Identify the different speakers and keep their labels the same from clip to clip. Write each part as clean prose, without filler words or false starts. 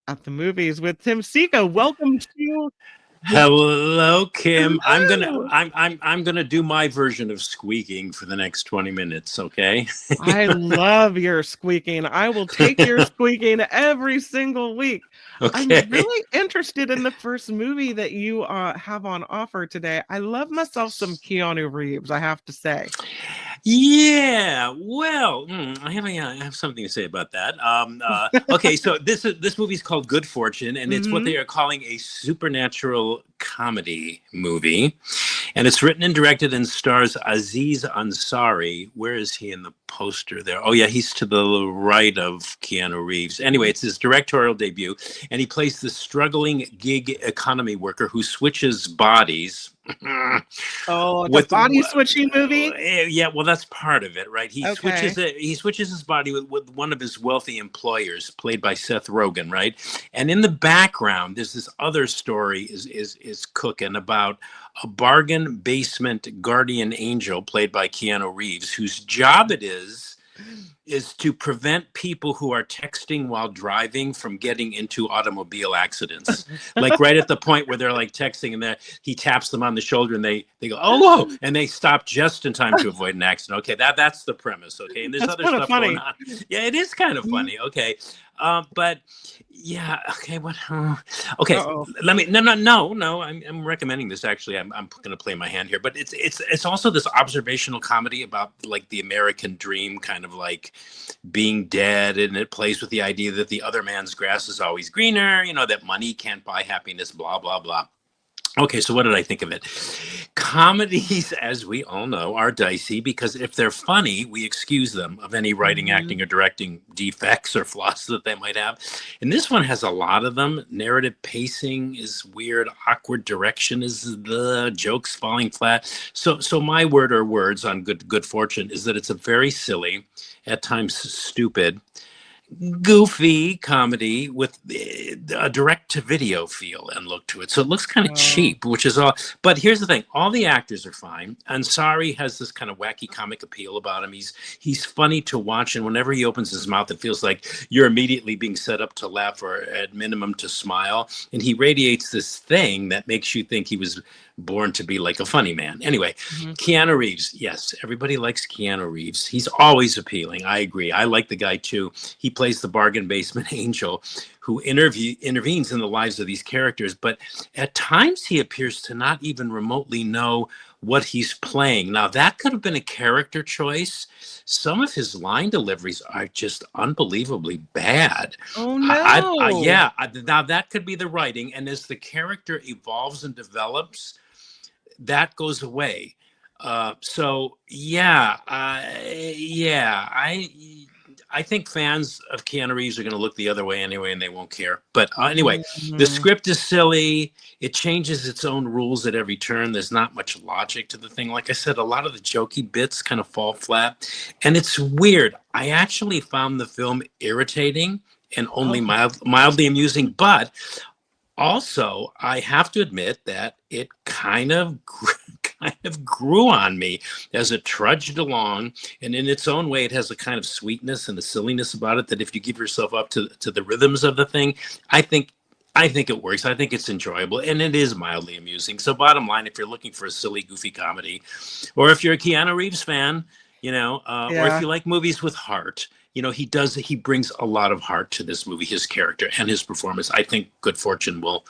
Speaker 1: at the movies with Tim Sika. Welcome to the
Speaker 2: Hello, Kim.
Speaker 1: Hello.
Speaker 2: I'm gonna do my version of squeaking for the next 20 minutes, okay?
Speaker 1: I love your squeaking. I will take your squeaking every single week. I'm
Speaker 2: Okay.
Speaker 1: really interested in the first movie that you have on offer today. I love myself some Keanu Reeves, I have to say.
Speaker 2: Yeah, well, I have something to say about that. Okay, so this movie's called Good Fortune, and it's what
Speaker 1: Hmm.
Speaker 2: they are calling a supernatural comedy movie. And it's written and directed and stars Aziz Ansari. Where is he in the poster there? Oh, yeah, he's to the right of Keanu Reeves. Anyway, it's his directorial debut, and he plays the struggling gig economy worker who switches bodies.
Speaker 1: Oh, it's a
Speaker 2: with
Speaker 1: body switching movie.
Speaker 2: Yeah, well, that's part of it, right?
Speaker 1: Okay.
Speaker 2: He switches his body with one of his wealthy employers, played by Seth Rogen, right? And in the background, there's this other story is cooking about a bargain basement guardian angel, played by Keanu Reeves, whose job it is to prevent people who are texting while driving from getting into automobile accidents. Like right at the point where they're like texting and then he taps them on the shoulder and they go, oh, whoa, and they stop just in time to avoid an accident. Okay, that's the premise. Okay, and there's
Speaker 1: That's
Speaker 2: other
Speaker 1: kind of
Speaker 2: stuff going
Speaker 1: funny.
Speaker 2: on. Yeah, it is kind of
Speaker 1: Mhm.
Speaker 2: funny. Okay, but yeah, okay, what? Okay,
Speaker 1: Uh-oh.
Speaker 2: let me. No. I'm recommending this. Actually, I'm going to play my hand here, but it's also this observational comedy about like the American dream, kind of like being dead, and it plays with the idea that the other man's grass is always greener, that money can't buy happiness, blah blah blah. Okay, so what did I think of it? Comedies, as we all know, are dicey because if they're funny, we excuse them of any writing,
Speaker 1: Mhm.
Speaker 2: acting, or directing defects or flaws that they might have. And this one has a lot of them. Narrative pacing is weird, awkward direction is the jokes falling flat. So my word or words on Good Fortune is that it's a very silly, at times stupid, goofy comedy with a direct to video feel and look to it. So it looks kind of
Speaker 1: Oh.
Speaker 2: cheap, which is all. But here's the thing: all the actors are fine. Ansari has this kind of wacky comic appeal about him. He's funny to watch, and whenever he opens his mouth, it feels like you're immediately being set up to laugh or at minimum to smile. And he radiates this thing that makes you think he was born to be like a funny man. Anyway,
Speaker 1: Mhm.
Speaker 2: Keanu Reeves. Yes, everybody likes Keanu Reeves. He's always appealing. I agree. I like the guy too. He plays the bargain basement angel who intervenes in the lives of these characters, but at times he appears to not even remotely know what he's playing. Now, that could have been a character choice. Some of his line deliveries are just unbelievably bad.
Speaker 1: Oh no.
Speaker 2: Yeah, now that could be the writing. And as the character evolves and develops, that goes away. So yeah, I think fans of Keanu Reeves are going to look the other way anyway, and they won't care. But anyway, the
Speaker 1: Mhm.
Speaker 2: script is silly. It changes its own rules at every turn. There's not much logic to the thing. Like I said, a lot of the jokey bits kind of fall flat, and it's weird. I actually found the film irritating and only
Speaker 1: Oh.
Speaker 2: mildly amusing, but also, I have to admit that it kind of grew on me as it trudged along, and in its own way, it has a kind of sweetness and a silliness about it that if you give yourself up to the rhythms of the thing, I think. I think it works. I think it's enjoyable and it is mildly amusing. So, bottom line, if you're looking for a silly, goofy comedy, or if you're a Keanu Reeves fan, or if
Speaker 1: Yeah.
Speaker 2: you like movies with heart, he brings a lot of heart to this movie, his character and his performance. I think Good Fortune will,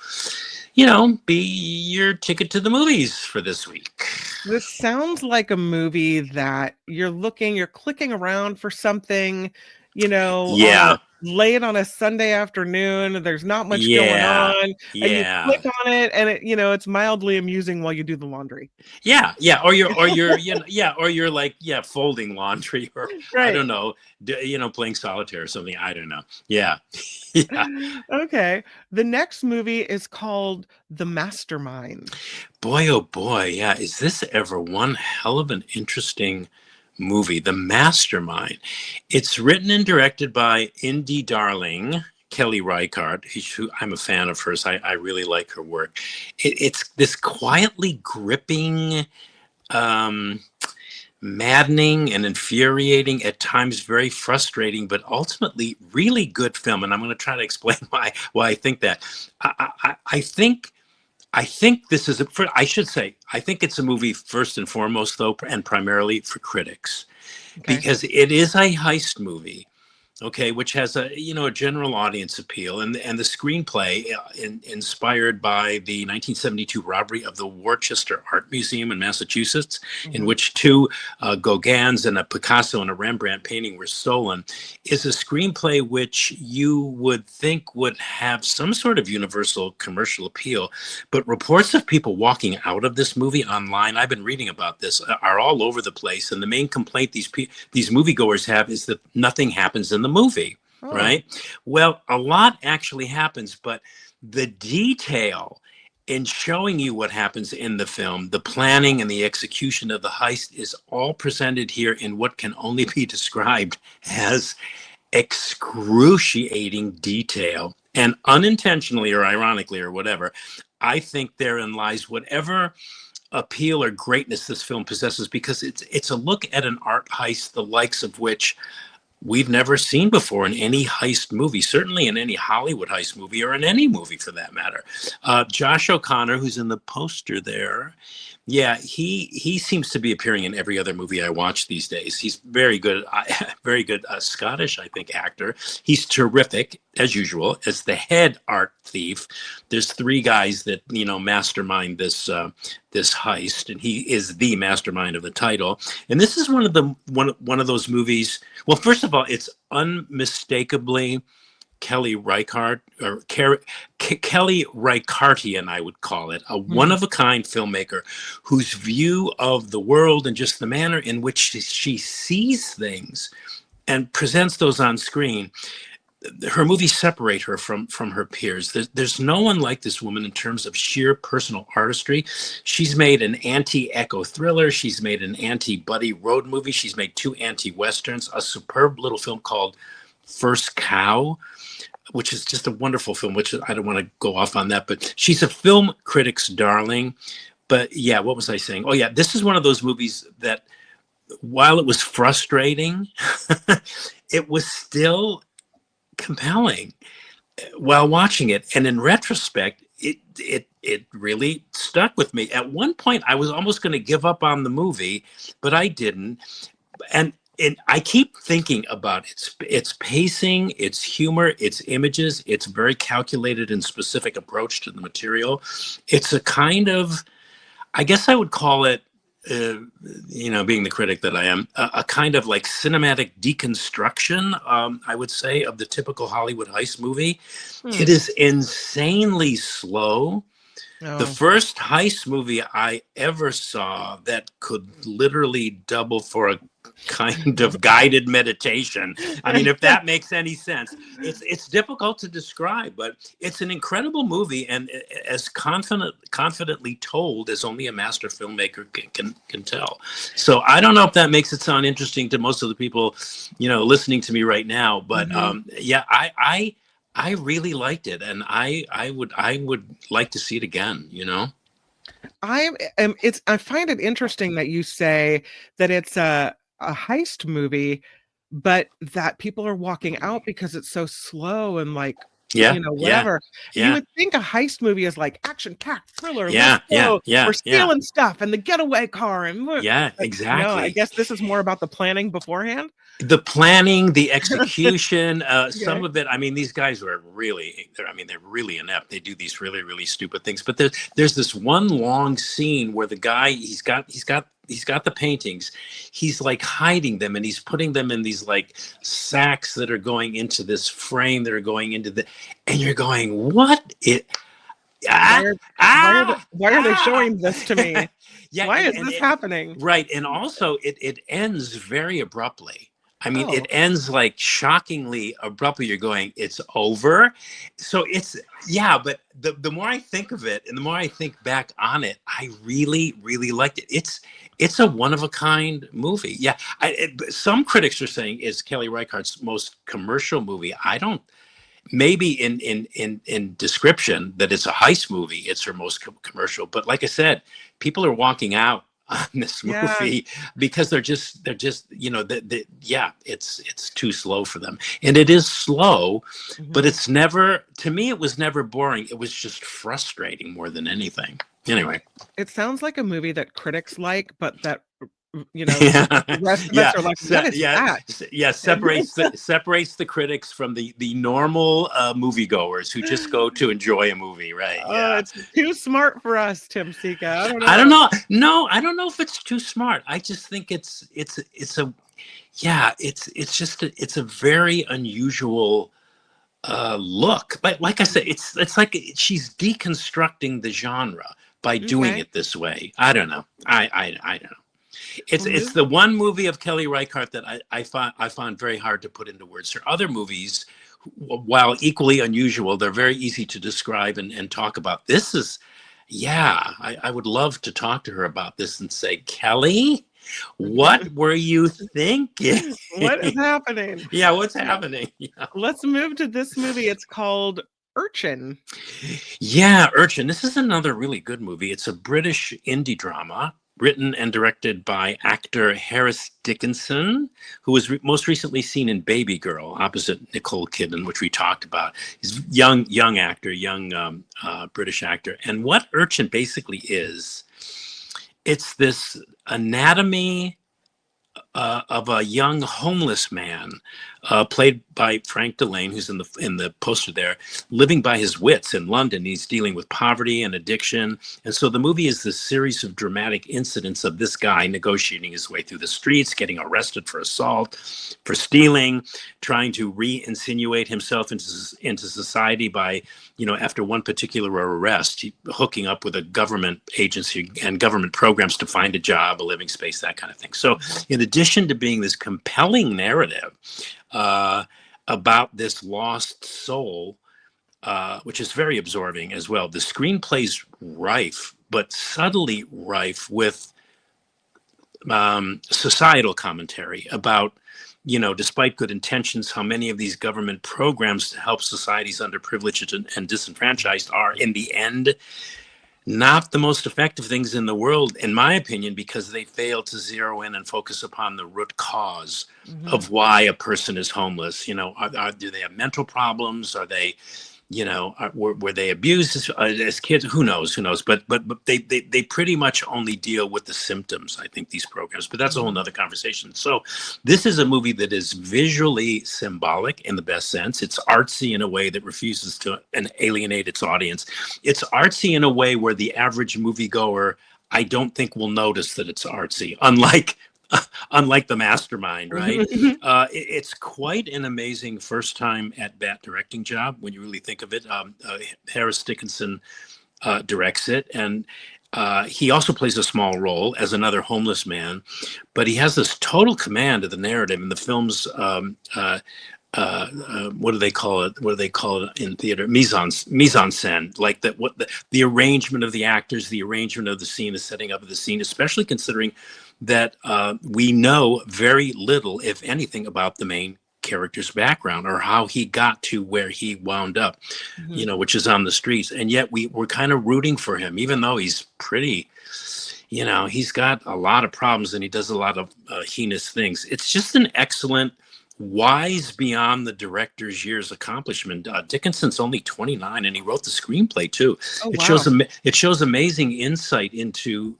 Speaker 2: be your ticket to the movies for this week.
Speaker 1: This sounds like a movie that you're clicking around for something,
Speaker 2: Yeah,
Speaker 1: late on a Sunday afternoon. There's not much going
Speaker 2: yeah,
Speaker 1: on, and you
Speaker 2: yeah,
Speaker 1: click on it, and it's mildly amusing while you do the laundry.
Speaker 2: yeah. Or you're like, yeah, folding laundry, or I
Speaker 1: Right.
Speaker 2: don't know, playing solitaire or something. I don't know. Yeah, yeah.
Speaker 1: Okay. The next movie is called The Mastermind.
Speaker 2: Boy, oh boy, yeah. Is this ever one hell of an interesting movie? The Mastermind. It's written and directed by Indy Darling, Kelly Reichardt, who I'm a fan of hers. I really like her work. It's this quietly gripping, um, maddening and infuriating, at times very frustrating, but ultimately really good film. And I'm going to try to explain why I think that. I think this is I should say, I think it's a movie first and foremost, though, and primarily for critics,
Speaker 1: Okay.
Speaker 2: because it is a heist movie, okay, which has a a general audience appeal, and the screenplay inspired by the 1972 robbery of the Worcester Art Museum in Massachusetts, in
Speaker 1: Hmm.
Speaker 2: which two Gauguins and a Picasso and a Rembrandt painting were stolen, is a screenplay which you would think would have some sort of universal commercial appeal. But reports of people walking out of this movie online, I've been reading about this, are all over the place, and the main complaint these moviegoers have is that nothing happens in the movie,
Speaker 1: Oh.
Speaker 2: right? Well, a lot actually happens, but the detail in showing you what happens in the film, the planning and the execution of the heist, is all presented here in what can only be described as excruciating detail. And unintentionally or ironically or whatever, I think therein lies whatever appeal or greatness this film possesses, because it's a look at an art heist the likes of which we've never seen before in any heist movie, certainly in any Hollywood heist movie, or in any movie for that matter. Josh O'Connor, who's in the poster there, yeah, he seems to be appearing in every other movie I watch these days. He's very good, very good Scottish, I think, actor. He's terrific, as usual, as the head art thief. There's three guys that mastermind this heist, and he is the mastermind of the title. And this is one of those movies. Well, first of all, it's unmistakably Kelly Reichardt, or Kelly Reichartian, I would call it, a one-of-a-kind filmmaker whose view of the world and just the manner in which she sees things and presents those on screen, her movies separate her from her peers. There's no one like this woman in terms of sheer personal artistry. She's made an anti-echo thriller. She's made an anti-buddy road movie. She's made two anti-westerns, a superb little film called First Cow, which is just a wonderful film, which I don't want to go off on that, but she's a film critic's darling. But yeah, what was I saying? Oh yeah, this is one of those movies that, while it was frustrating, it was still compelling while watching it. And in retrospect, it really stuck with me. At one point, I was almost going to give up on the movie, but I didn't. And I keep thinking about its pacing, its humor, its images, its very calculated and specific approach to the material. It's a kind of, I guess I would call it, being the critic that I am, a kind of like cinematic deconstruction, I would say, of the typical Hollywood heist movie. It is insanely slow. The first heist movie I ever saw that could literally double for a kind of guided meditation. I mean, if that makes any sense. It's difficult to describe, but it's an incredible movie, and as confidently told as only a master filmmaker can tell. So I don't know if that makes it sound interesting to most of the people, listening to me right now, but yeah, I really liked it, and I would like to see it again.
Speaker 1: I find it interesting that you say that it's a heist movie, but that people are walking out because it's so slow and like,
Speaker 2: Yeah,
Speaker 1: whatever. You
Speaker 2: yeah,
Speaker 1: would think a heist movie is like action-packed thriller.
Speaker 2: yeah,
Speaker 1: Let's go.
Speaker 2: yeah,
Speaker 1: We're
Speaker 2: yeah,
Speaker 1: stealing stuff and the getaway car
Speaker 2: yeah,
Speaker 1: but no, I
Speaker 2: exactly.
Speaker 1: guess this is more about the planning beforehand.
Speaker 2: The planning, the execution, some
Speaker 1: Okay.
Speaker 2: of it. I mean, these guys they're really inept. They do these really, really stupid things. But there's this one long scene where the guy, he's got the paintings. He's like hiding them, and he's putting them in these like sacks that are going into this frame that are going into and you're going, what it?
Speaker 1: Why
Speaker 2: Ah,
Speaker 1: are
Speaker 2: ah,
Speaker 1: why are they showing this to me?
Speaker 2: yeah,
Speaker 1: Why is
Speaker 2: and
Speaker 1: this happening?
Speaker 2: right, and also it ends very abruptly. I mean, it
Speaker 1: Oh,
Speaker 2: ends like shockingly abruptly. You're going, it's over. So yeah, but the more I think of it and the more I think back on it, I really, really liked it. It's a one-of-a-kind movie. Yeah, some critics are saying it's Kelly Reichardt's most commercial movie. I don't. Maybe in description that it's a heist movie, it's her most commercial. But like I said, people are walking out on this
Speaker 1: Yeah.
Speaker 2: movie because they're just yeah, it's too slow for them, and it is slow, but
Speaker 1: Mhm.
Speaker 2: it's never, to me it was never boring. It was just frustrating more than anything. Anyway.
Speaker 1: It sounds like a movie that critics like, but that, the
Speaker 2: Yeah,
Speaker 1: rest of us
Speaker 2: yeah,
Speaker 1: are like, "What is that?"
Speaker 2: yeah. Separates the critics from the normal moviegoers who just go to enjoy a movie, right?
Speaker 1: Oh,
Speaker 2: Yeah.
Speaker 1: it's too smart for us, Tim Sika. I don't
Speaker 2: I don't
Speaker 1: know.
Speaker 2: know. No, I don't know if it's too smart. I just think it's a yeah. It's just it's a very unusual look. Like I said, it's like she's deconstructing the genre by doing
Speaker 1: Okay.
Speaker 2: it this way. I don't know. I don't know.
Speaker 1: Well,
Speaker 2: It's
Speaker 1: move
Speaker 2: the one movie of Kelly Reichardt that I found very hard to put into words. Her other movies, while equally unusual, they're very easy to describe and talk about. This is, yeah, I would love to talk to her about this and say, Kelly, what were you thinking?
Speaker 1: What is happening?
Speaker 2: Yeah, what's happening? Yeah.
Speaker 1: Let's move to this movie. It's called Urchin.
Speaker 2: Yeah, Urchin. This is another really good movie. It's a British indie drama written and directed by actor Harris Dickinson, who was most recently seen in Baby Girl opposite Nicole Kidman, which we talked about. He's young actor, young British actor. And what Urchin basically is, it's this anatomy of a young homeless man, played by Frank Delane, who's in the poster there, living by his wits in London. He's dealing with poverty and addiction, and so the movie is this series of dramatic incidents of this guy negotiating his way through the streets, getting arrested for assault, for stealing, trying to re-insinuate himself into society by, after one particular arrest, hooking up with a government agency and government programs to find a job, a living space, that kind of thing. So, in addition to being this compelling narrative about this lost soul, which is very absorbing as well, the screenplay's rife, but subtly rife with societal commentary about, despite good intentions, how many of these government programs to help societies underprivileged and disenfranchised are, in the end, not the most effective things in the world, in my opinion, because they fail to zero in and focus upon the root cause
Speaker 1: Mhm.
Speaker 2: of why a person is homeless. Do they have mental problems? Are they, were they abused as kids? Who knows? But they pretty much only deal with the symptoms, I think, these programs. But that's a whole
Speaker 1: Mhm.
Speaker 2: nother conversation. So this is a movie that is visually symbolic in the best sense. It's artsy in a way that refuses to alienate its audience. It's artsy in a way where the average moviegoer, I don't think, will notice that it's artsy, unlike the Mastermind, right? It's quite an amazing first time at bat directing job when you really think of it. Harris Dickinson directs it, and he also plays a small role as another homeless man, but he has this total command of the narrative. And the film's what do they call it? What do they call it in theater? Mise en scène, like that. What the arrangement of the actors, the arrangement of the scene, the setting up of the scene, especially considering that we know very little, if anything, about the main character's background or how he got to where he wound up,
Speaker 1: Mhm.
Speaker 2: which is on the streets. And yet we're kind of rooting for him, even though he's pretty, he's got a lot of problems and he does a lot of heinous things. It's just an excellent, wise beyond the director's years accomplishment. Dickinson's only 29 and he wrote the screenplay too.
Speaker 1: Oh,
Speaker 2: It
Speaker 1: wow.
Speaker 2: shows amazing insight into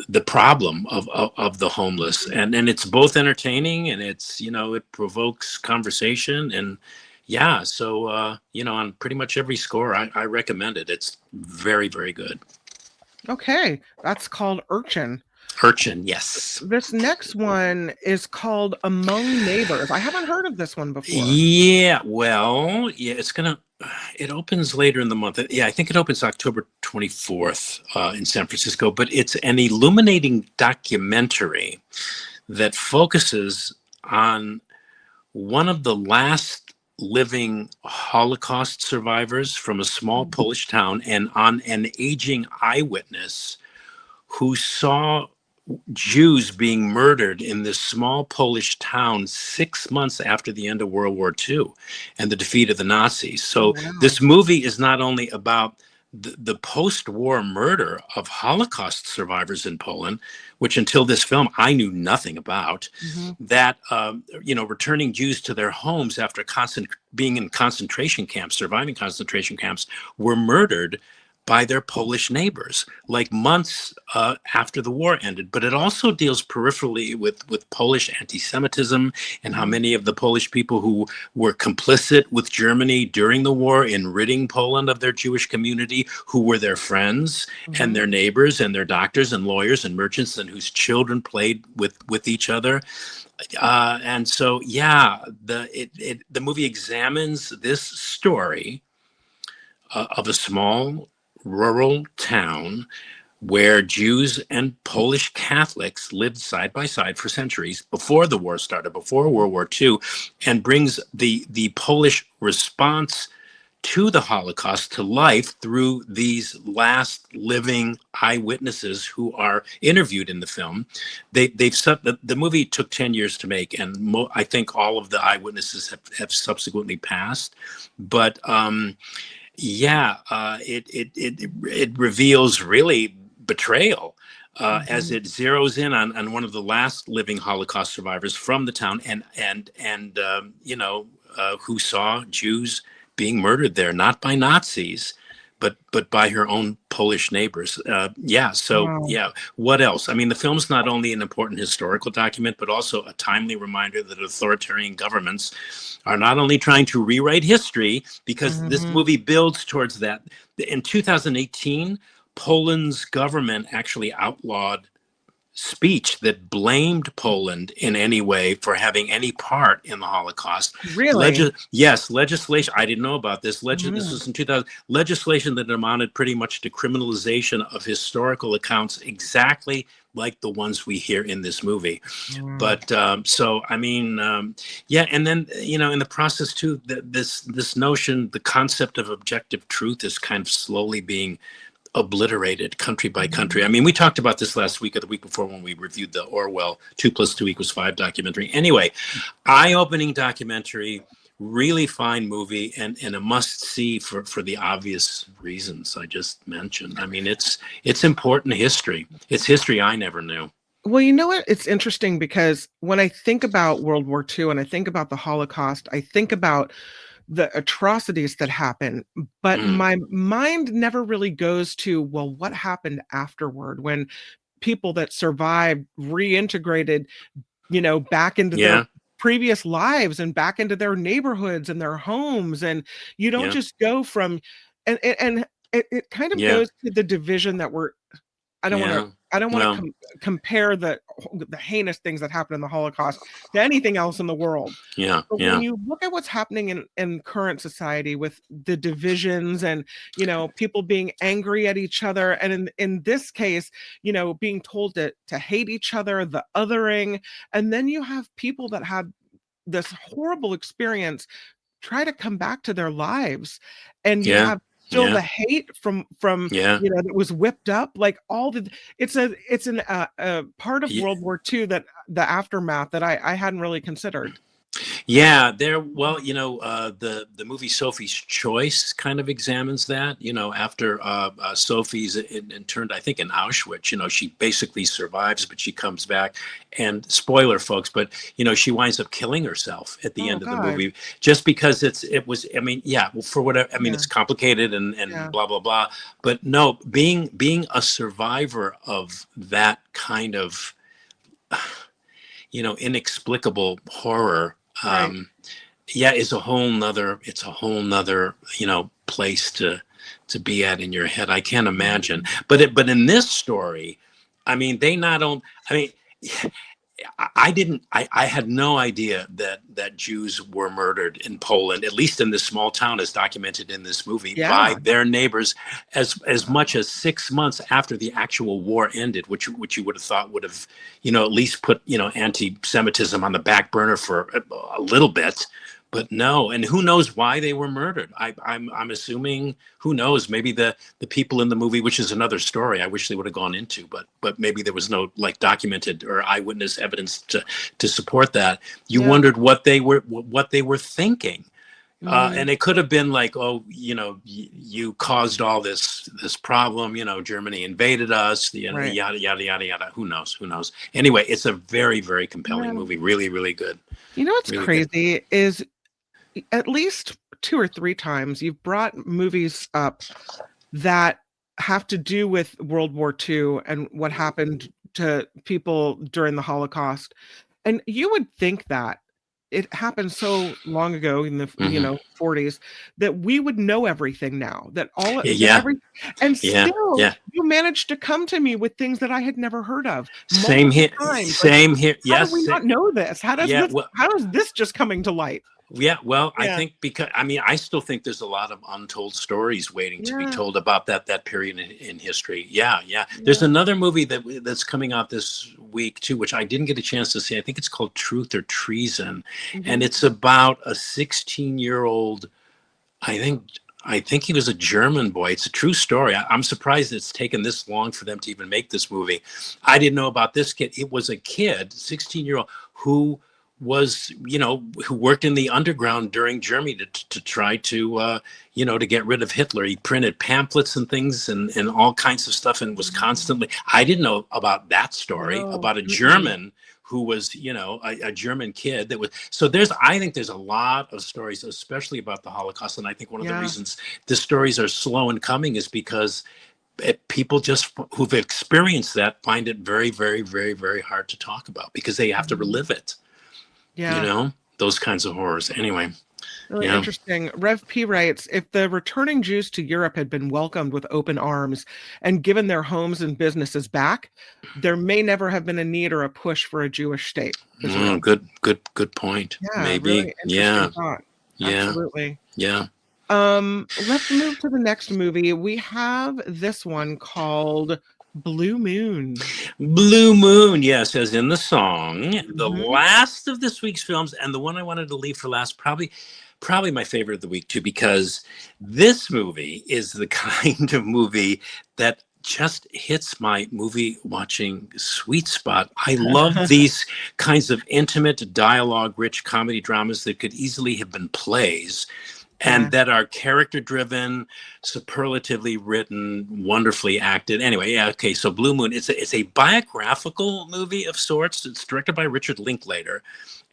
Speaker 2: the problem of the homeless, and it's both entertaining and it's, it provokes conversation. And yeah, so on pretty much every score, I recommend it. It's very, very good.
Speaker 1: Okay, that's called Urchin.
Speaker 2: Urchin, yes.
Speaker 1: This next one is called Among Neighbors. I haven't heard of this one before.
Speaker 2: Yeah, well, yeah, it opens later in the month. Yeah, I think it opens October 24th in San Francisco, but it's an illuminating documentary that focuses on one of the last living Holocaust survivors from a small Polish town, and on an aging eyewitness who saw Jews being murdered in this small Polish town 6 months after the end of World War II and the defeat of the Nazis.
Speaker 1: Oh,
Speaker 2: So
Speaker 1: wow.
Speaker 2: this movie is not only about the post-war murder of Holocaust survivors in Poland, which until this film I knew nothing about,
Speaker 1: Mhm.
Speaker 2: that returning Jews to their homes after being in concentration camps, surviving concentration camps, were murdered by their Polish neighbors, like months after the war ended. But it also deals peripherally with Polish anti-Semitism and how
Speaker 1: Mhm.
Speaker 2: many of the Polish people who were complicit with Germany during the war in ridding Poland of their Jewish community, who were their friends and
Speaker 1: Mhm.
Speaker 2: their neighbors and their doctors and lawyers and merchants, and whose children played with each other. And so, yeah, the movie examines this story of a small rural town where Jews and Polish Catholics lived side by side for centuries before the war started, before World War II, and brings the Polish response to the Holocaust to life through these last living eyewitnesses who are interviewed in the film. The movie took 10 years to make, and I think all of the eyewitnesses have subsequently passed. But it reveals really betrayal as
Speaker 1: Mhm.
Speaker 2: it zeroes in on one of the last living Holocaust survivors from the town, and who saw Jews being murdered there, not by Nazis, but by her own Polish neighbors. So
Speaker 1: Wow.
Speaker 2: yeah, what else? I mean, the film's not only an important historical document, but also a timely reminder that authoritarian governments are not only trying to rewrite history, because this
Speaker 1: Mhm.
Speaker 2: movie builds towards that. In 2018, Poland's government actually outlawed speech that blamed Poland in any way for having any part in the Holocaust.
Speaker 1: Really?
Speaker 2: Yes, legislation. I didn't know about this. This
Speaker 1: Mhm.
Speaker 2: was in 2000. Legislation that amounted pretty much to criminalization of historical accounts, exactly like the ones we hear in this movie.
Speaker 1: Mm.
Speaker 2: But so I mean, yeah, and then in the process too, this notion, the concept of objective truth, is kind of slowly being obliterated country by country.
Speaker 1: Mhm.
Speaker 2: I mean, we talked about this last week or the week before when we reviewed the Orwell 2+2=5 documentary. Anyway, eye-opening documentary, really fine movie, and a must-see for the obvious reasons I just mentioned. I mean, it's important history. It's history I never knew.
Speaker 1: Well, you know what? It's interesting because when I think about World War II and I think about the Holocaust, I think about the atrocities that happen, but
Speaker 2: Mm,
Speaker 1: my mind never really goes to, well, what happened afterward when people that survived reintegrated, back into their
Speaker 2: yeah,
Speaker 1: previous lives and back into their neighborhoods and their homes, and you don't
Speaker 2: yeah,
Speaker 1: just go from and it kind of
Speaker 2: yeah,
Speaker 1: goes to the division that we're I don't wanna
Speaker 2: yeah.
Speaker 1: I don't wanna
Speaker 2: Well,
Speaker 1: compare the heinous things that happened in the Holocaust to anything else in the world.
Speaker 2: yeah,
Speaker 1: But when
Speaker 2: yeah,
Speaker 1: you look at what's happening in current society with the divisions and, people being angry at each other, and in this case, being told to hate each other, the othering, and then you have people that had this horrible experience try to come back to their lives, and you
Speaker 2: yeah,
Speaker 1: have still
Speaker 2: yeah,
Speaker 1: the hate from,
Speaker 2: yeah.
Speaker 1: that was whipped up, like, all the it's a part of
Speaker 2: Yeah.
Speaker 1: World War II that the aftermath that I hadn't really considered.
Speaker 2: Yeah, the movie Sophie's Choice kind of examines that. After Sophie's interned, I think, in Auschwitz. She basically survives, but she comes back. And spoiler, folks, but she winds up killing herself at the
Speaker 1: Oh
Speaker 2: end of the
Speaker 1: god.
Speaker 2: movie, just because it was. I mean, yeah, well, for whatever. I mean,
Speaker 1: Yeah,
Speaker 2: it's complicated and
Speaker 1: yeah,
Speaker 2: blah blah blah. But no, being a survivor of that kind of inexplicable horror,
Speaker 1: right.
Speaker 2: yeah, it's a whole nother place to be at in your head. I can't imagine.
Speaker 1: Mhm.
Speaker 2: But in this story, I mean, they not only, I mean, I didn't. I had no idea that Jews were murdered in Poland, at least in this small town, as documented in this movie, by
Speaker 1: Yeah,
Speaker 2: their neighbors, as much as 6 months after the actual war ended, which you would have thought would have, at least put anti-Semitism on the back burner for a little bit. But no, and who knows why they were murdered? I'm assuming, who knows? Maybe the people in the movie, which is another story I wish they would have gone into, but maybe there was no documented or eyewitness evidence to support that. You
Speaker 1: yeah.
Speaker 2: wondered what they were thinking,
Speaker 1: Mhm.
Speaker 2: And it could have been like, oh, you caused all this problem. Germany invaded us.
Speaker 1: Right.
Speaker 2: Yada yada yada yada. Who knows? Who knows? Anyway, it's a very very compelling
Speaker 1: Yeah.
Speaker 2: movie. Really really good.
Speaker 1: You know what's
Speaker 2: Really good.
Speaker 1: crazy is at least 2 or 3 times you've brought movies up that have to do with World War II and what happened to people during the Holocaust. And you would think that it happened so long ago in the,
Speaker 2: Hmm.
Speaker 1: 40s that we would know everything now, that all
Speaker 2: Yeah
Speaker 1: that
Speaker 2: yeah
Speaker 1: every and
Speaker 2: yeah
Speaker 1: still
Speaker 2: yeah.
Speaker 1: you managed to come to me with things that I had never heard of
Speaker 2: Same
Speaker 1: multiple
Speaker 2: here.
Speaker 1: times. Like,
Speaker 2: Same here.
Speaker 1: how do
Speaker 2: Yes.
Speaker 1: we not know this?
Speaker 2: Yeah. Well,
Speaker 1: How is this just coming to light?
Speaker 2: yeah, well, I
Speaker 1: Yeah.
Speaker 2: think because I mean, I still think there's a lot of untold stories waiting to be
Speaker 1: Yeah.
Speaker 2: told about that period in history. Yeah, yeah. There's
Speaker 1: Yeah.
Speaker 2: another movie that's coming out this week too, which I didn't get a chance to see. I think it's called Truth or Treason, and
Speaker 1: Mhm.
Speaker 2: it's about a 16-year-old. I think I think he was a German boy. It's a true story. I'm surprised it's taken this long for them to even make this movie. I didn't know about this kid. It was a kid, 16-year-old, who was, who worked in the underground during Germany to try to, to get rid of Hitler. He printed pamphlets and things and all kinds of stuff and was constantly, I didn't know about that story,
Speaker 1: No.
Speaker 2: about a
Speaker 1: Mm-mm.
Speaker 2: German who was, a German kid that was, so I think there's a lot of stories, especially about the Holocaust. And I think one of the
Speaker 1: Yeah.
Speaker 2: reasons the stories are slow in coming is because people just who've experienced that find it very, very, very, very hard to talk about because they have to
Speaker 1: Mhm.
Speaker 2: relive it,
Speaker 1: Yeah.
Speaker 2: those kinds of horrors. Anyway,
Speaker 1: Really
Speaker 2: yeah.
Speaker 1: interesting. Rev P writes, if the returning Jews to Europe had been welcomed with open arms and given their homes and businesses back, there may never have been a need or a push for a Jewish state,
Speaker 2: Oh,
Speaker 1: Israel.
Speaker 2: good point.
Speaker 1: Yeah,
Speaker 2: Maybe.
Speaker 1: really
Speaker 2: Yeah,
Speaker 1: interesting thought.
Speaker 2: yeah,
Speaker 1: Absolutely.
Speaker 2: yeah.
Speaker 1: Let's move to the next movie. We have this one called Blue Moon.
Speaker 2: Blue Moon, yes, as in the song. The
Speaker 1: Mhm.
Speaker 2: last of this week's films, and the one I wanted to leave for last, probably my favorite of the week too, because this movie is the kind of movie that just hits my movie watching sweet spot. I love these kinds of intimate, dialogue rich comedy dramas that could easily have been plays and
Speaker 1: Yeah.
Speaker 2: that are character driven, superlatively written, wonderfully acted. Anyway, yeah, okay. So Blue Moon, it's a biographical movie of sorts. It's directed by Richard Linklater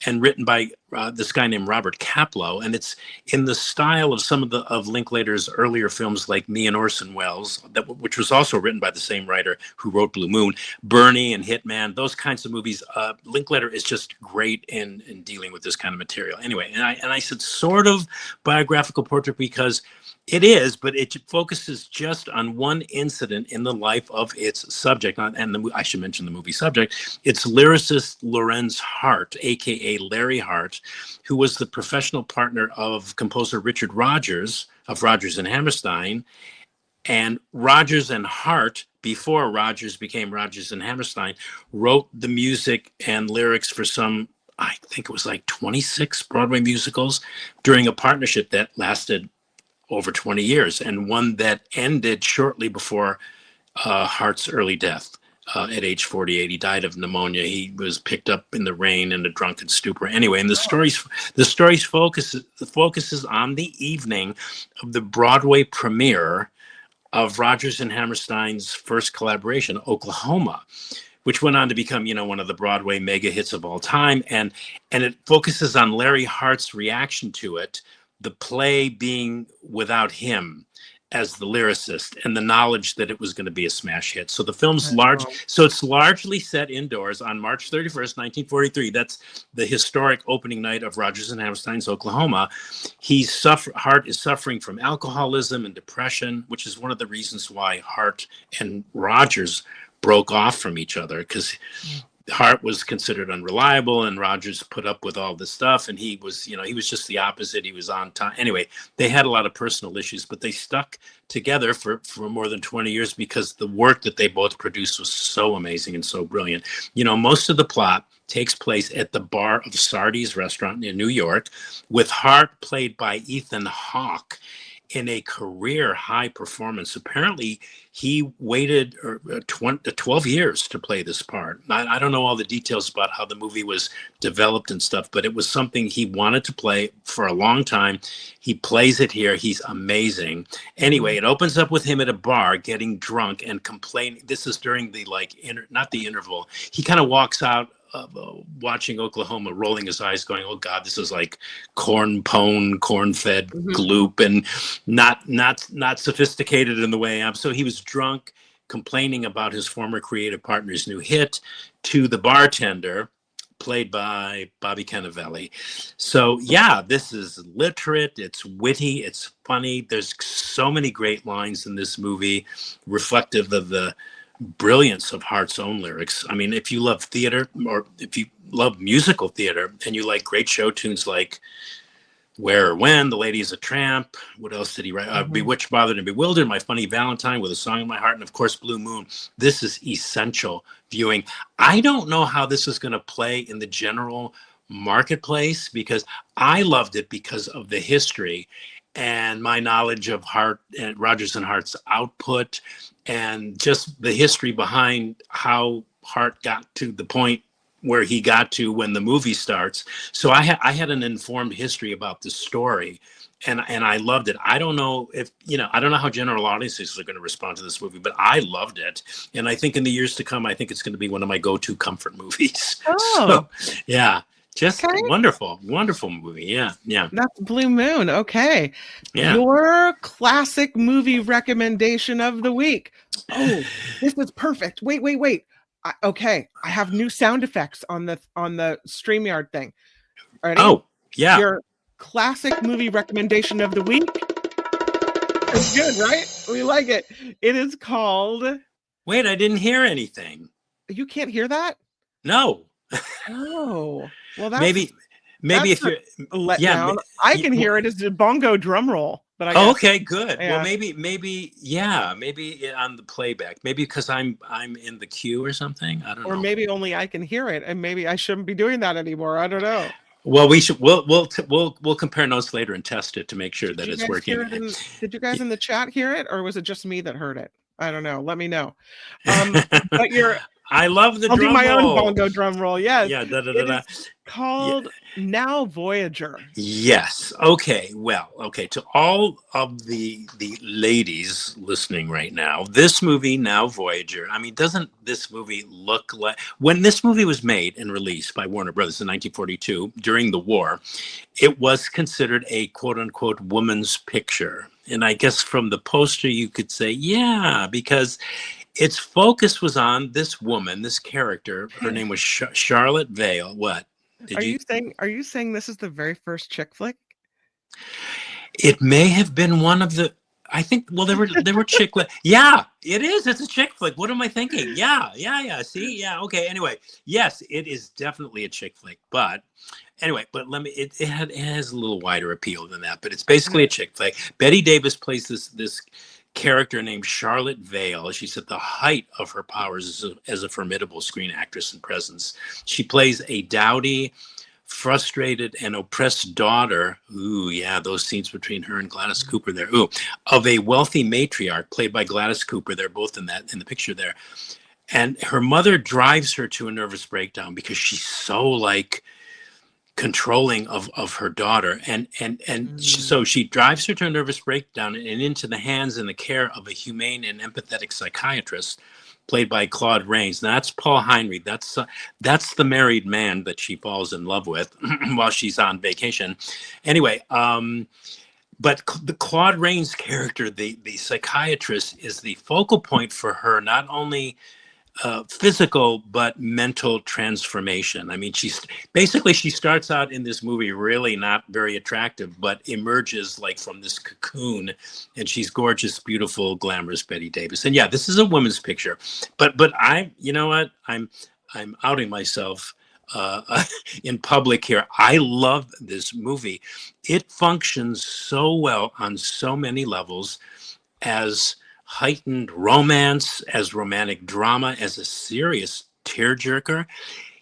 Speaker 2: and written by this guy named Robert Kaplow, and it's in the style of some of Linklater's earlier films, like Me and Orson Welles, which was also written by the same writer who wrote Blue Moon, Bernie and Hitman, those kinds of movies. Linklater is just great in dealing with this kind of material. Anyway, and I said sort of biographical portrait because it is, but it focuses just on one incident in the life of its subject. I should mention the movie subject. It's lyricist Lorenz Hart, aka Larry Hart, who was the professional partner of composer Richard Rodgers of Rodgers and Hammerstein. And Rodgers and Hart, before Rodgers became Rodgers and Hammerstein, wrote the music and lyrics for some, I think it was like 26 Broadway musicals during a partnership that lasted over 20 years, and one that ended shortly before Hart's early death at age 48. He died of pneumonia. He was picked up in the rain in a drunken stupor. Anyway, and the stories focuses on the evening of the Broadway premiere of Rodgers and Hammerstein's first collaboration, Oklahoma, which went on to become, one of the Broadway mega hits of all time. And it focuses on Larry Hart's reaction to it, the play being without him as the lyricist and the knowledge that it was going to be a smash hit. So
Speaker 1: Wow.
Speaker 2: it's largely set indoors on March 31st, 1943. That's the historic opening night of Rodgers and Hammerstein's Oklahoma. Hart is suffering from alcoholism and depression, which is one of the reasons why Hart and Rodgers broke off from each other, because
Speaker 1: Mm.
Speaker 2: Hart was considered unreliable and Rodgers put up with all this stuff, and he was just the opposite. He was on time. Anyway, they had a lot of personal issues, but they stuck together for more than 20 years because the work that they both produced was so amazing and so brilliant. Most of the plot takes place at the bar of Sardi's restaurant in New York, with Hart played by Ethan Hawke in a career high performance. Apparently, he waited 12 years to play this part. I don't know all the details about how the movie was developed and stuff, but it was something he wanted to play for a long time. He plays it here. He's amazing. Anyway, it opens up with him at a bar getting drunk and complaining. This is during the not the interval. He kind of walks out of watching Oklahoma, rolling his eyes, going, "Oh God, this is like corn-fed gloop and not sophisticated in the way I'm." So he was drunk, complaining about his former creative partner's new hit to the bartender, played by Bobby Cannavale. So yeah, this is literate. It's witty. It's funny. There's so many great lines in this movie, reflective of the brilliance of Hart's own lyrics. I mean, if you love theater, or if you love musical theater and you like great show tunes like Where or When, The Lady is a Tramp, what else did he write? Bewitched, Bothered, and Bewildered, My Funny Valentine, With a Song in My Heart, and of course Blue Moon. This is essential viewing. I don't know how this is going to play in the general marketplace, because I loved it because of the history and my knowledge of Hart and Rodgers and Hart's output, and just the history behind how Hart got to the point where he got to when the movie starts. So I had an informed history about the story, and I loved it. I don't know if, I don't know how general audiences are going to respond to this movie, but I loved it. And I think in the years to come, I think it's going to be one of my go-to comfort movies.
Speaker 1: Oh,
Speaker 2: so, yeah. Just wonderful movie. Yeah.
Speaker 1: That's Blue Moon. Okay.
Speaker 2: Yeah.
Speaker 1: Your classic movie recommendation of the week. Oh, this is perfect. Wait. Okay. I have new sound effects on the StreamYard thing. Ready?
Speaker 2: Oh, yeah.
Speaker 1: Your classic movie recommendation of the week. It's good, right? We like it. It is called...
Speaker 2: Wait, I didn't hear anything.
Speaker 1: You can't hear that?
Speaker 2: No.
Speaker 1: Oh. Well, that's
Speaker 2: maybe if you're
Speaker 1: letdown. I can hear it as a bongo drum roll, but
Speaker 2: okay, good. Yeah. Well, maybe on the playback. Maybe because I'm in the queue or something. I don't know.
Speaker 1: Or maybe only I can hear it, and maybe I shouldn't be doing that anymore. I don't know.
Speaker 2: Well, we'll compare notes later and test it to make sure that it's working.
Speaker 1: Did you guys in the chat hear it, or was it just me that heard it? I don't know. Let me know. But
Speaker 2: I love the
Speaker 1: I'll
Speaker 2: drum
Speaker 1: do my
Speaker 2: roll.
Speaker 1: own bongo drum roll. Yes.
Speaker 2: Yeah.
Speaker 1: It's called Now Voyager.
Speaker 2: Yes. Okay. Well, okay. To all of the ladies listening right now, this movie, Now Voyager, I mean, doesn't this movie look like... When this movie was made and released by Warner Brothers in 1942 during the war, it was considered a quote unquote woman's picture. And I guess from the poster, you could say, yeah, because its focus was on this woman, this character. Her name was Charlotte Vale. What?
Speaker 1: Are you saying this is the very first chick flick?
Speaker 2: It may have been one of the... I think. Well, there were chick flick. Yeah, it is. It's a chick flick. What am I thinking? Yeah. See, yeah. Okay. Anyway, yes, it is definitely a chick flick. But anyway, it has a little wider appeal than that. But it's basically a chick flick. Bette Davis plays this character named Charlotte Vale. She's at the height of her powers as a formidable screen actress and presence. She plays a dowdy, frustrated, and oppressed daughter. Ooh, yeah, those scenes between her and Gladys Cooper there. Ooh, of a wealthy matriarch played by Gladys Cooper. They're both in the picture there. And her mother drives her to a nervous breakdown because she's so controlling of her daughter, so she drives her to a nervous breakdown and into the hands and the care of a humane and empathetic psychiatrist played by Claude Rains. Now, that's Paul Heinrich. That's the married man that she falls in love with while she's on vacation. Anyway, but the Claude Rains character, the psychiatrist, is the focal point for her, not only physical but mental transformation. I mean, she starts out in this movie really not very attractive, but emerges from this cocoon, and she's gorgeous, beautiful, glamorous Bette Davis. And yeah, this is a woman's picture. But I'm outing myself in public here. I love this movie. It functions so well on so many levels as heightened romance, as romantic drama, as a serious tearjerker.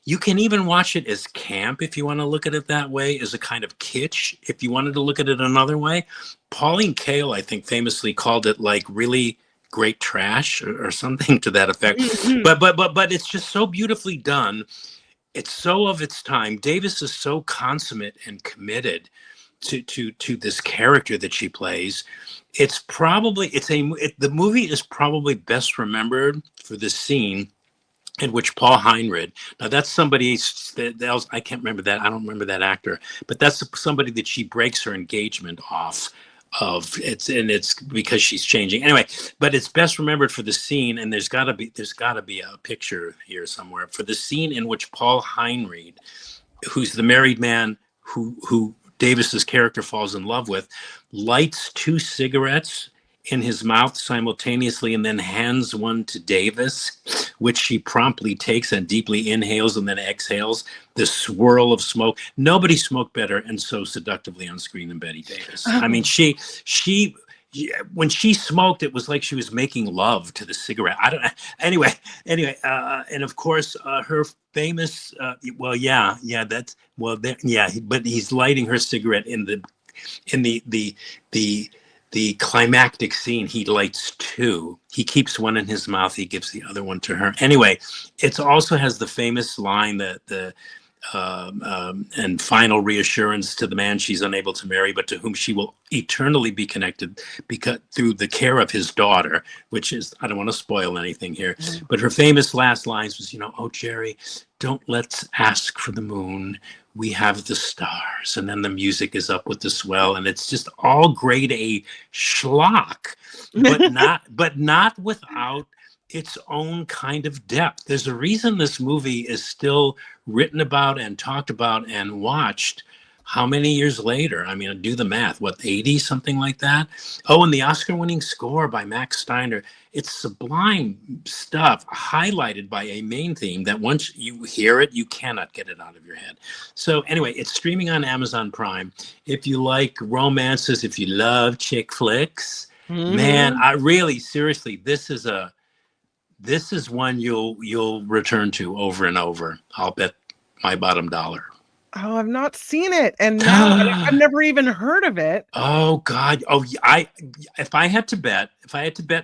Speaker 2: You can even watch it as camp if you want to look at it that way, as a kind of kitsch. If you wanted to look at it another way, Pauline Kael, I think, famously called it like really great trash, or something to that effect.
Speaker 1: Mhm.
Speaker 2: But it's just so beautifully done. It's so of its time. Davis is so consummate and committed to this character that she plays. It's probably the movie is probably best remembered for the scene in which Paul Heinrich, now that's somebody that else, I can't remember that, I don't remember that actor, but that's somebody that she breaks her engagement off of. It's because she's changing anyway, but it's best remembered for the scene, and there's got to be a picture here somewhere, for the scene in which Paul Heinrich, who's the married man who Davis's character falls in love with, lights 2 cigarettes in his mouth simultaneously and then hands one to Davis, which she promptly takes and deeply inhales and then exhales. The swirl of smoke. Nobody smoked better and so seductively on screen than Bette Davis. I mean, she when she smoked, it was like she was making love to the cigarette. I don't. Anyway, and of course, her famous. Well, yeah, that's well, yeah. But he's lighting her cigarette in the climactic scene. He lights 2. He keeps one in his mouth. He gives the other one to her. Anyway, it also has the famous line that and final reassurance to the man she's unable to marry, but to whom she will eternally be connected because through the care of his daughter, which is, I don't want to spoil anything here, but her famous last lines was, oh, Jerry, don't let's ask for the moon. We have the stars. And then the music is up with the swell, and it's just all grade A schlock, but not without its own kind of depth. There's a reason this movie is still written about and talked about and watched how many years later? I mean, do the math, 80, something like that? Oh, and the Oscar-winning score by Max Steiner. It's sublime stuff, highlighted by a main theme that once you hear it, you cannot get it out of your head. So anyway, it's streaming on Amazon Prime. If you like romances, if you love chick flicks, man, I really, seriously, this is one you'll return to over and over. I'll bet my bottom dollar.
Speaker 1: Oh, I've not seen it, and now I've never even heard of it.
Speaker 2: Oh God! Oh, if I had to bet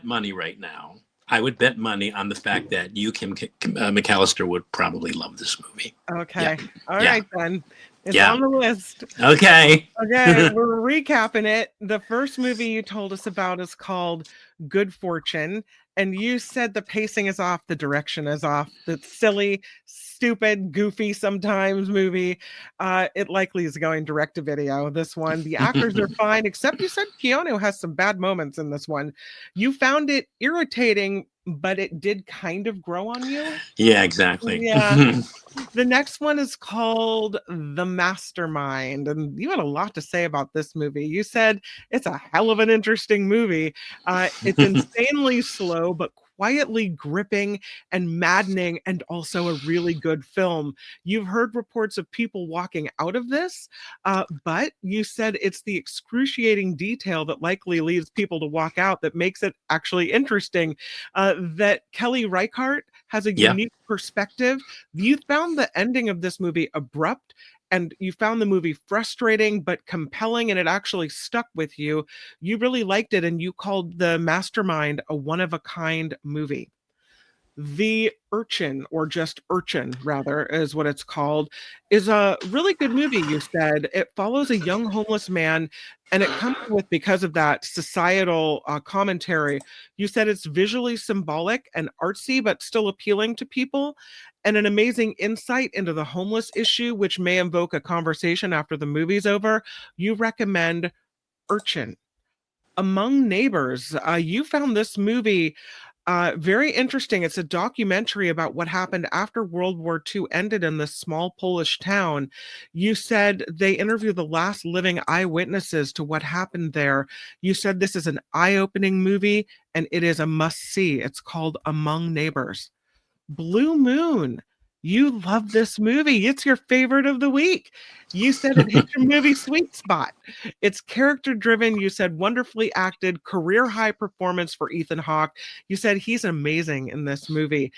Speaker 2: money right now, I would bet money on the fact that Kim McAllister would probably love this movie.
Speaker 1: Okay, all right then. It's
Speaker 2: Yeah.
Speaker 1: on the list.
Speaker 2: Okay.
Speaker 1: Okay, we're recapping it. The first movie you told us about is called Good Fortune, and you said the pacing is off, the direction is off, the silly, stupid, goofy sometimes movie. It likely is going direct to video. This one, the actors are fine, except you said Keanu has some bad moments in this one. You found it irritating, but it did kind of grow on you.
Speaker 2: Yeah, exactly.
Speaker 1: Yeah. The next one is called The Mastermind, and you had a lot to say about this movie. You said it's a hell of an interesting movie. It's insanely slow, but quietly gripping and maddening, and also a really good film. You've heard reports of people walking out of this, but you said it's the excruciating detail that likely leads people to walk out that makes it actually interesting. That Kelly Reichardt has a unique perspective. You found the ending of this movie abrupt, and you found the movie frustrating but compelling, and it actually stuck with you. You really liked it, and you called The Mastermind a one-of-a-kind movie. The Urchin, or just Urchin, rather, is what it's called, is a really good movie, you said. It follows a young homeless man, and it comes with, because of that, societal commentary. You said it's visually symbolic and artsy, but still appealing to people, and an amazing insight into the homeless issue, which may invoke a conversation after the movie's over. You recommend Urchin. Among Neighbors, you found this movie very interesting. It's a documentary about what happened after World War II ended in this small Polish town. You said they interviewed the last living eyewitnesses to what happened there. You said this is an eye-opening movie, and it is a must-see. It's called Among Neighbors. Blue Moon. You love this movie. It's your favorite of the week. You said it hit your movie sweet spot. It's character driven. You said wonderfully acted, career high performance for Ethan Hawke. You said he's amazing in this movie.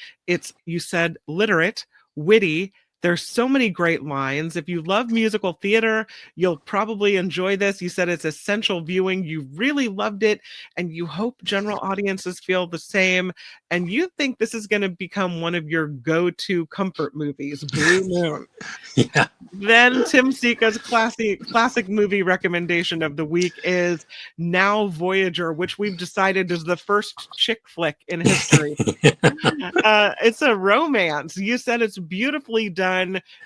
Speaker 1: You said literate, witty, There's so many great lines. If you love musical theater, you'll probably enjoy this. You said it's essential viewing. You really loved it, and you hope general audiences feel the same. And you think this is going to become one of your go-to comfort movies, Blue Moon.
Speaker 2: Yeah.
Speaker 1: Then Tim Sika's classic movie recommendation of the week is Now Voyager, which we've decided is the first chick flick in history. It's a romance. You said it's beautifully done.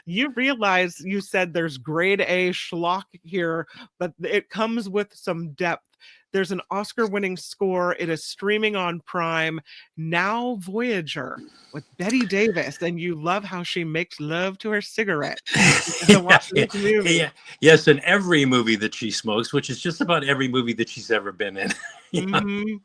Speaker 1: You realize you said there's grade A schlock here, but it comes with some depth. There's an Oscar-winning score. It is streaming on Prime. Now Voyager with Betty Davis, and you love how she makes love to her cigarette.
Speaker 2: Yeah. Yes, in every movie that she smokes, which is just about every movie that she's ever been in.
Speaker 1: And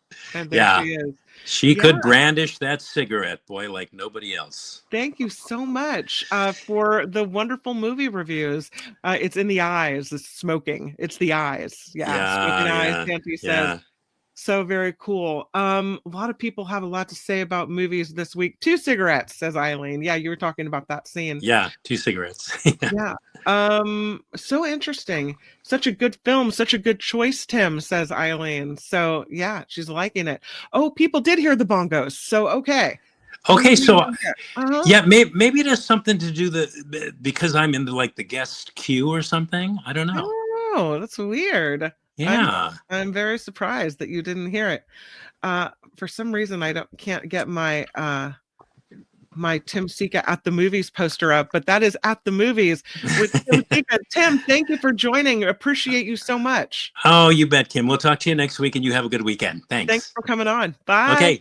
Speaker 1: there she is.
Speaker 2: She could brandish that cigarette, boy, like nobody else.
Speaker 1: Thank you so much for the wonderful movie reviews. It's in the eyes, it's smoking. It's the eyes. Smoking eyes, Shanti says. So very cool. A lot of people have a lot to say about movies this week. 2 cigarettes, says Eileen. Yeah, you were talking about that scene.
Speaker 2: Yeah, 2 cigarettes.
Speaker 1: Yeah. So interesting. Such a good film, such a good choice, Tim, says Eileen. So yeah, she's liking it. Oh, people did hear the bongos. So okay.
Speaker 2: So yeah, maybe it has something to do because I'm in the guest queue or something. I don't know.
Speaker 1: Oh, that's weird.
Speaker 2: Yeah.
Speaker 1: I'm very surprised that you didn't hear it. For some reason I can't get my my Tim Sika at the movies poster up, but that is At the Movies with Tim Sika. Tim, thank you for joining. Appreciate you so much.
Speaker 2: Oh, you bet, Kim. We'll talk to you next week, and you have a good weekend. Thanks.
Speaker 1: Thanks for coming on. Bye.
Speaker 2: Okay.